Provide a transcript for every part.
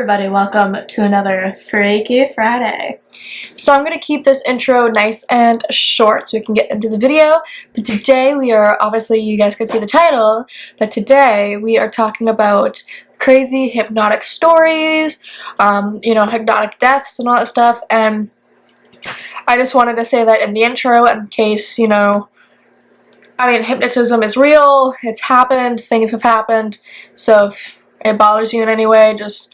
everybody, welcome to another Freaky Friday. So I'm going to keep this intro nice and short so we can get into the video, but today we are, obviously you guys can see the title, but today we are talking about crazy hypnotic stories, hypnotic deaths and all that stuff, and I just wanted to say that in the intro in case, hypnotism is real, it's happened, things have happened, so if it bothers you in any way, just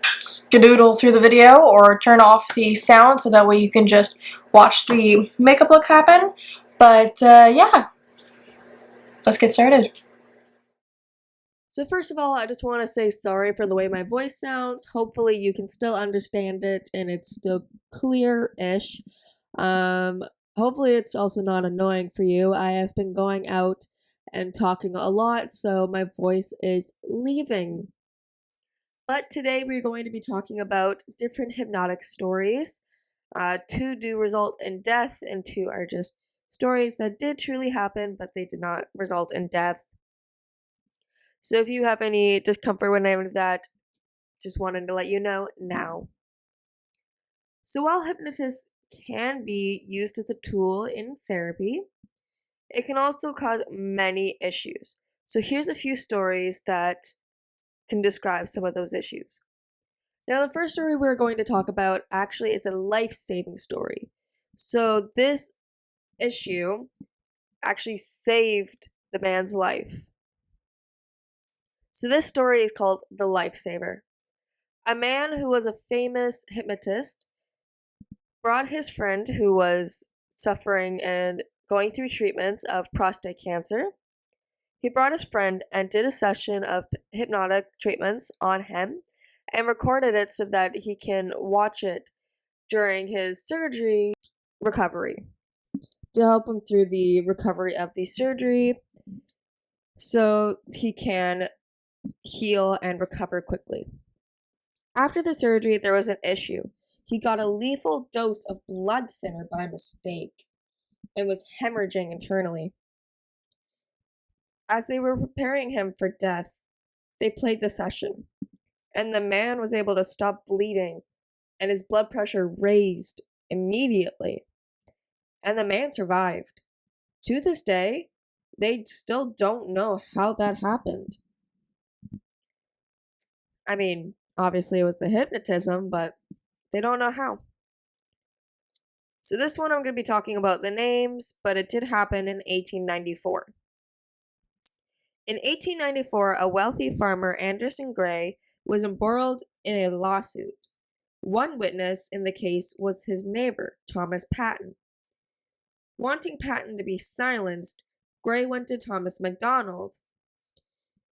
skedoodle through the video or turn off the sound so that way you can just watch the makeup look happen. But yeah, let's get started. So first of all, I just want to say sorry for the way my voice sounds. Hopefully you can still understand it and it's still clear-ish. Hopefully it's also not annoying for you. I have been going out and talking a lot, so my voice is leaving. But today we're going to be talking about different hypnotic stories. 2 do result in death, and 2 are just stories that did truly happen, but they did not result in death. So if you have any discomfort with any of that, just wanted to let you know now. So while hypnosis can be used as a tool in therapy, it can also cause many issues. So here's a few stories that can describe some of those issues. Now, the first story we're going to talk about actually is a life-saving story. So this issue actually saved the man's life. So this story is called The Lifesaver. A man who was a famous hypnotist brought his friend who was suffering and going through treatments of prostate cancer. He brought his friend and did a session of hypnotic treatments on him and recorded it so that he can watch it during his surgery recovery to help him through the recovery of the surgery so he can heal and recover quickly. After the surgery, there was an issue. He got a lethal dose of blood thinner by mistake and was hemorrhaging internally. As they were preparing him for death, they played the session, and the man was able to stop bleeding, and his blood pressure raised immediately, and the man survived. To this day, they still don't know how that happened. I mean, obviously it was the hypnotism, but they don't know how. So this one I'm going to be talking about the names, but it did happen in 1894. In 1894, a wealthy farmer, Anderson Gray, was embroiled in a lawsuit. One witness in the case was his neighbor, Thomas Patton. Wanting Patton to be silenced, Gray went to Thomas MacDonald.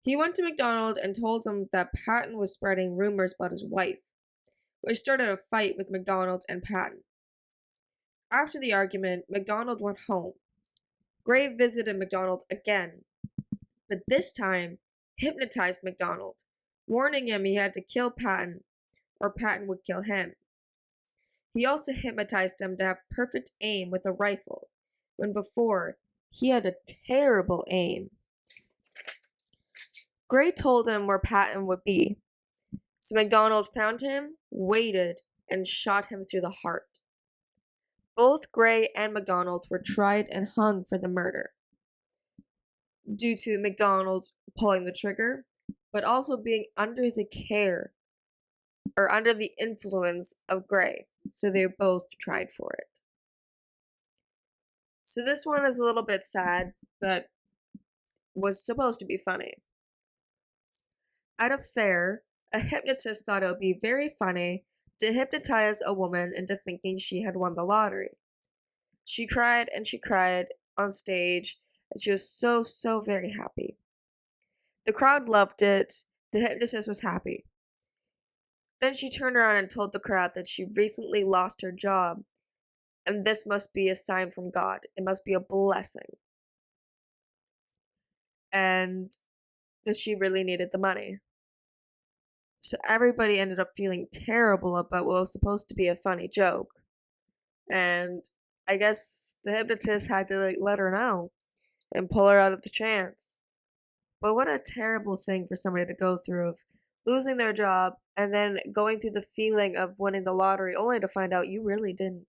He went to MacDonald and told him that Patton was spreading rumors about his wife, which started a fight with MacDonald and Patton. After the argument, MacDonald went home. Gray visited MacDonald again, but this time hypnotized MacDonald, warning him he had to kill Patton or Patton would kill him. He also hypnotized him to have perfect aim with a rifle, when before he had a terrible aim. Gray told him where Patton would be, so MacDonald found him, waited, and shot him through the heart. Both Gray and MacDonald were tried and hung for the murder, due to MacDonald pulling the trigger, but also being under the influence of Gray, so they both tried for it. So this one is a little bit sad, but was supposed to be funny. At a fair, a hypnotist thought it would be very funny to hypnotize a woman into thinking she had won the lottery. She cried and she cried on stage, and she was so very happy. The crowd loved it. The hypnotist was happy. Then she turned around and told the crowd that she recently lost her job, and this must be a sign from God. It must be a blessing. And that she really needed the money. So everybody ended up feeling terrible about what was supposed to be a funny joke. And I guess the hypnotist had to let her know and pull her out of the trance. But what a terrible thing for somebody to go through of losing their job, and then going through the feeling of winning the lottery only to find out you really didn't.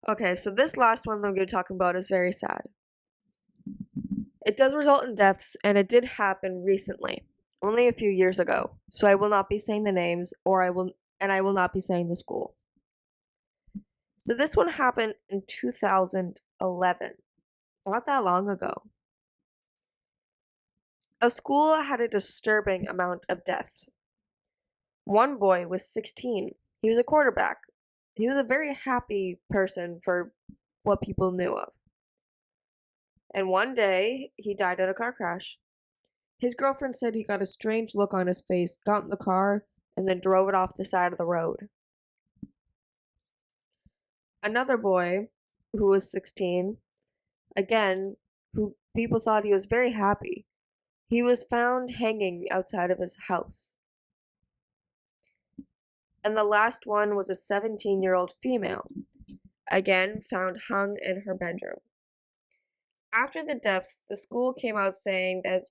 Okay, so this last one that I'm going to be talking about is very sad. It does result in deaths, and it did happen recently, only a few years ago. So I will not be saying the names, I will not be saying the school. So this one happened in 2011, not that long ago. A school had a disturbing amount of deaths. One boy was 16. He was a quarterback. He was a very happy person for what people knew of. And one day, he died in a car crash. His girlfriend said he got a strange look on his face, got in the car, and then drove it off the side of the road. Another boy, who was 16, again, who people thought he was very happy, he was found hanging outside of his house. And the last one was a 17-year-old female, again found hung in her bedroom. After the deaths, the school came out saying that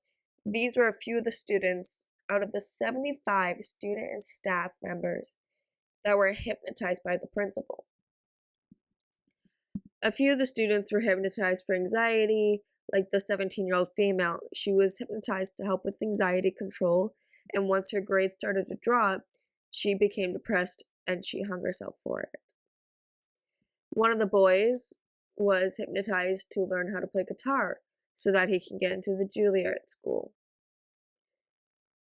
these were a few of the students out of the 75 student and staff members that were hypnotized by the principal. A few of the students were hypnotized for anxiety, like the 17-year-old female. She was hypnotized to help with anxiety control, and once her grades started to drop, she became depressed and she hung herself for it. One of the boys was hypnotized to learn how to play guitar so that he can get into the Juilliard school.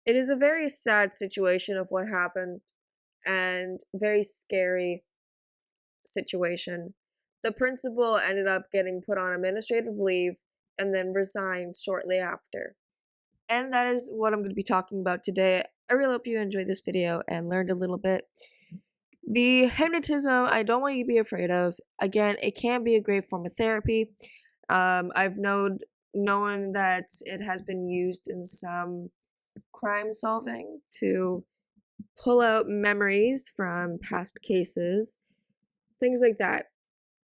It is a very sad situation of what happened and very scary situation. The principal ended up getting put on administrative leave and then resigned shortly after. And that is what I'm going to be talking about today. I really hope you enjoyed this video and learned a little bit. The hypnotism, I don't want you to be afraid of. Again, it can be a great form of therapy. I've known that it has been used in some crime solving to pull out memories from past cases, things like that.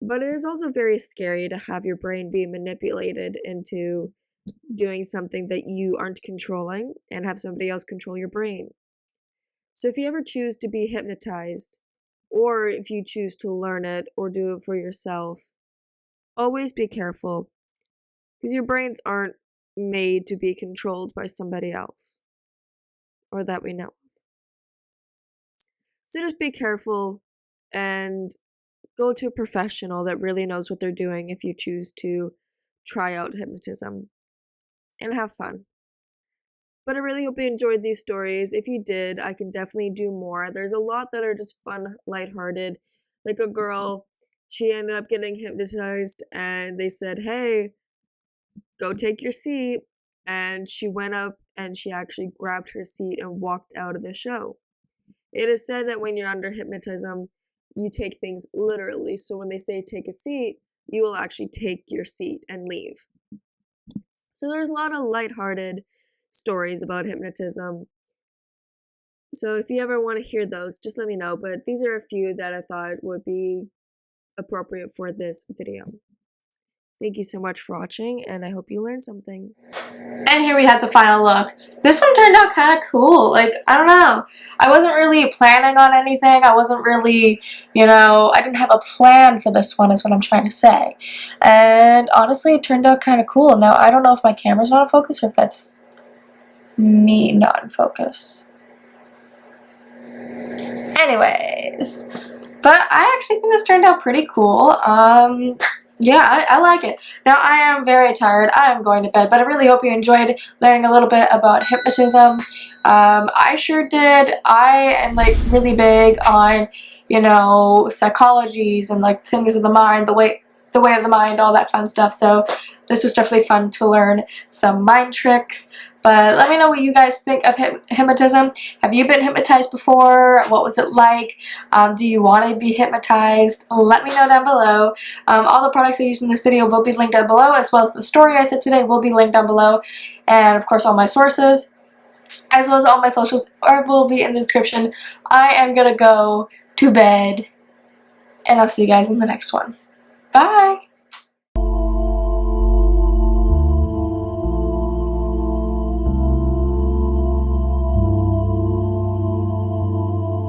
But it is also very scary to have your brain be manipulated into doing something that you aren't controlling and have somebody else control your brain. So if you ever choose to be hypnotized, or if you choose to learn it or do it for yourself, always be careful, because your brains aren't made to be controlled by somebody else, or that we know of. So just be careful and go to a professional that really knows what they're doing if you choose to try out hypnotism, and have fun. But I really hope you enjoyed these stories. If you did, I can definitely do more. There's a lot that are just fun, lighthearted. Like a girl, she ended up getting hypnotized and they said, hey, go take your seat. And she went up and she actually grabbed her seat and walked out of the show. It is said that when you're under hypnotism, you take things literally. So when they say take a seat, you will actually take your seat and leave. So there's a lot of lighthearted stories about hypnotism. So if you ever want to hear those, just let me know. But these are a few that I thought would be appropriate for this video. Thank you so much for watching, and I hope you learned something. And here we have the final look. This one turned out kind of cool. Like, I don't know. I wasn't really planning on anything. I wasn't really, I didn't have a plan for this one is what I'm trying to say. And honestly, it turned out kind of cool. Now, I don't know if my camera's not in focus or if that's me not in focus. Anyways, but I actually think this turned out pretty cool. Yeah, I like it. Now, I am very tired. I am going to bed, but I really hope you enjoyed learning a little bit about hypnotism. I sure did. I am, like, really big on, psychologies and, like, things of the mind, the way of the mind, all that fun stuff. So this was definitely fun to learn some mind tricks. But let me know what you guys think of hypnotism. Have you been hypnotized before? What was it like? Do you want to be hypnotized? Let me know down below. All the products I used in this video will be linked down below, as well as the story I said today will be linked down below. And of course all my sources, as well as all my socials, will be in the description. I am going to go to bed, and I'll see you guys in the next one. Bye!